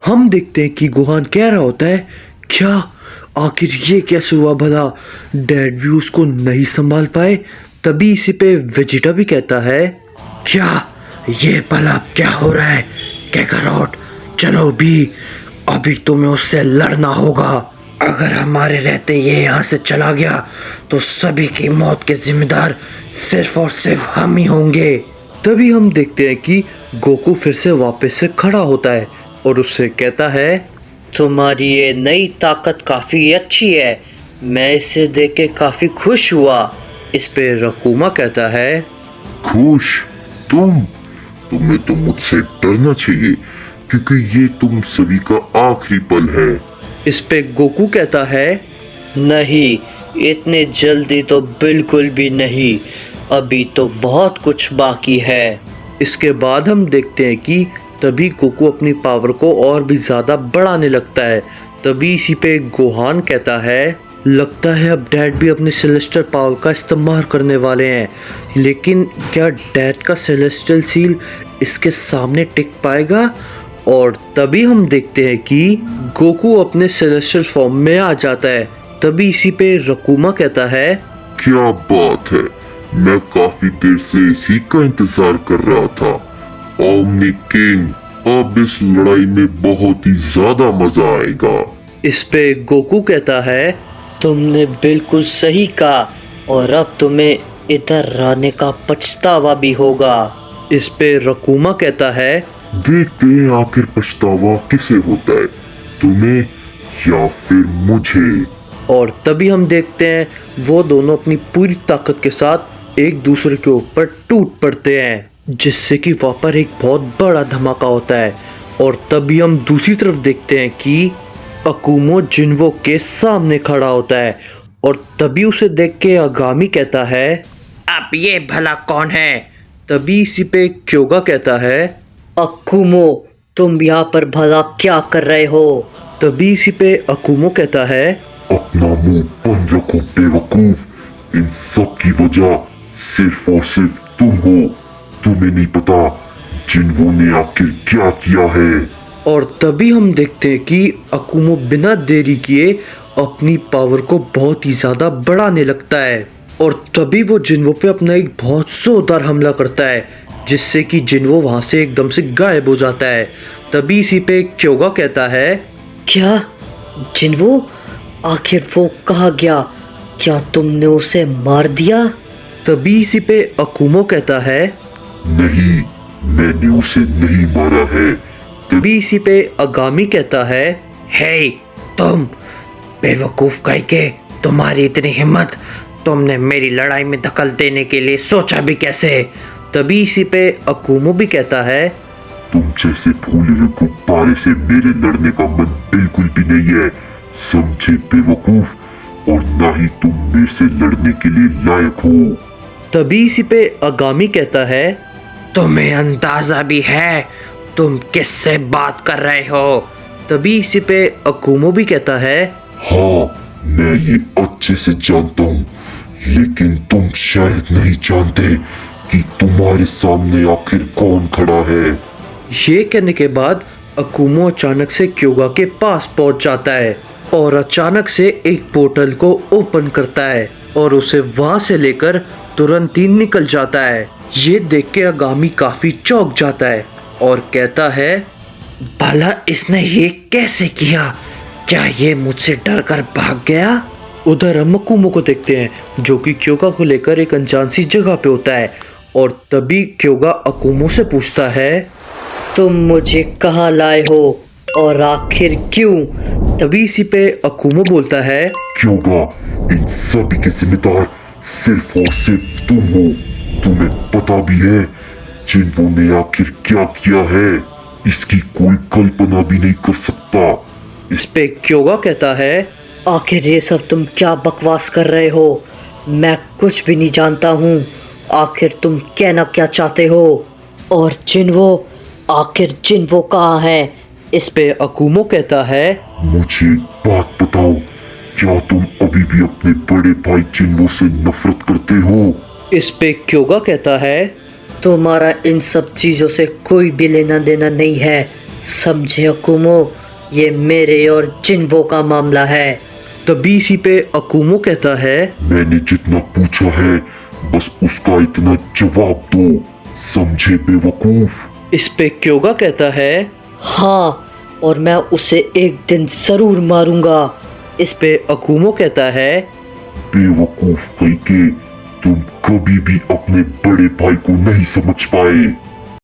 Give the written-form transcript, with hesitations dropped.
हम देखते हैं कि गोहान कह रहा होता है, क्या आखिर ये कैसे हुआ भला, डैड भी उसको नहीं संभाल पाए। तभी इसी पे वेजिटा भी कहता है, क्या ये भला क्या हो रहा है कैकारोट, चलो भी अभी तुम्हें उससे लड़ना होगा। अगर हमारे रहते ये यहाँ से चला गया तो सभी की मौत के जिम्मेदार सिर्फ और सिर्फ हम ही होंगे। तभी हम देखते हैं कि गोकू फिर से वापस से खड़ा होता है और उससे कहता है, तुम्हारी ये नई ताकत काफी अच्छी है, मैं इसे देख के काफी खुश हुआ। इस पे रकूमा कहता है, खुश? तुम्हें तो मुझसे डरना चाहिए क्योंकि ये तुम सभी का आखिरी पल है। इस पे गोकू कहता है, नहीं, इतने जल्दी तो बिल्कुल भी नहीं, अभी तो बहुत कुछ बाकी है। इसके बाद हम देखते हैं कि तभी गोकू अपनी पावर को और भी ज़्यादा बढ़ाने लगता है। तभी इसी पे गोहान कहता है, लगता है अब डैड भी अपने सेलेस्टियल पावर का इस्तेमाल करने वाले हैं, लेकिन क्या डैड का सेलेस्टियल सील इसके सामने टिक पाएगा। और तभी हम देखते हैं कि गोकू अपने सेलेस्टियल फॉर्म में आ जाता है। तभी इसी पे रकूमा कहता है, क्या बात है, मैं काफी देर से इसी का इंतजार कर रहा था। ओमनी किंग, अब इस लड़ाई में बहुत ही ज्यादा मजा आएगा। इस पे गोकू कहता है, तुमने बिल्कुल सही कहा और अब तुम्हें इधर आने का पछतावा भी होगा। इस पे रकूमा कहता है, देखते हैं आखिर पछतावा किसे होता है, तुम्हें या फिर मुझे। और तभी हम देखते हैं वो दोनों अपनी पूरी ताकत के साथ एक दूसरे के ऊपर टूट पड़ते हैं, जिससे कि वहाँ पर एक बहुत बड़ा धमाका होता है। और तभी हम दूसरी तरफ देखते हैं कि अकुमो जिन्वो के सामने खड़ा होता है और तभी उसे देख के आगामी कहता है, अब ये भला कौन है? तभी इसी पे क्योगा कहता है, अकुमो, तुम यहाँ पर भला क्या कर रहे हो? तभी इसी पे अकुमो कहता है, अपना मुंह बंद रखो बेवकूफ, इन सब की वजह सिर्फ और सिर्फ तुम हो। तुम्हें नहीं पता जिन्वो ने आखिर क्या किया है। और तभी हम देखते हैं कि अकुमो बिना देरी किए अपनी पावर को बहुत ही ज़्यादा बढ़ाने लगता है। और तभी वो जिन्वो पे अपना एक बहुत जोरदार हमला करता है, जिससे कि जिन्वो वहाँ से एकदम से गायब हो जाता है। तभी इसी पे क्योगा कहता है, क्या जिन्वो, आखिर वो कहाँ गया? क्या तुमने उसे मार दिया? तभी इसी पे अकुमो कहता है, नहीं, मैंने उसे नहीं मारा है। तभी इसी पे आगामी कहता है, हे तुम बेवकूफ कह के, तुम्हारी इतनी हिम्मत, तुमने मेरी लड़ाई में दखल देने के लिए सोचा भी कैसे? तभी इसी पे अकुमो भी कहता है, तुम जैसे फूले हुए गुब्बारे से मेरे लड़ने का मन बिल्कुल भी नहीं है, समझे बेवकूफ, और ना ही तुम मेरे से लड़ने के लिए लायक हो। तभी इसी पे आगामी कहता है, तुम्हें अंदाजा भी है तुम किससे बात कर रहे हो? तभी इसी पे अकुमो भी कहता है, हाँ, मैं ये अच्छे से जानता हूँ, लेकिन तुम शायद नहीं जानते कि तुम्हारे सामने आखिर कौन खड़ा है। ये कहने के बाद अकुमो अचानक से क्योगा के पास पहुंच जाता है और अचानक से एक पोर्टल को ओपन करता है और उसे वहां से लेकर तुरंत ही निकल जाता है। ये देख के आगामी काफी चौंक जाता है और कहता है, भला इसने ये कैसे किया? क्या ये मुझसे डर कर भाग गया? उधर हम अकुमो को देखते हैं जो कि क्योगा को लेकर एक अनजान सी जगह पे होता है। और तभी क्योगा अकुमो से पूछता है, तुम मुझे कहाँ लाए हो और आखिर क्यों? तभी इसी पे अकुमो बोलता है, क्योंकि इन सभी के जिम्मेदार सिर्फ और सिर्फ तुम हो। तुम्हें पता भी है जिन्वो ने आखिर क्या किया है, इसकी कोई कल्पना भी नहीं कर सकता। इस पे क्योगा कहता है, आखिर ये सब तुम क्या बकवास कर रहे हो? मैं कुछ भी नहीं जानता हूँ। आखिर तुम कहना क्या चाहते हो? और जिन्वो, आखिर जिन्वो कहाँ है? इस पे अकुमो कहता है, मुझे एक बात बताओ, क्या तुम अभी भी अपने बड़े भाई जिन्वो से नफरत करते हो? इस पे क्योगा कहता है, तुम्हारा इन सब चीजों से कोई भी लेना देना नहीं है, समझे अकुमो, ये मेरे और जिन्वो का मामला है। तभी इसी पे अकुमो कहता है, मैंने जितना पूछा है बस उसका इतना जवाब दो, समझे बेवकूफ। इस पे क्योगा कहता है, हाँ, और मैं उसे एक दिन जरूर मारूंगा। इस पे अकुमो कहता है, बेवकूफ कहीं के, तुम कभी भी अपने बड़े भाई को नहीं समझ पाए।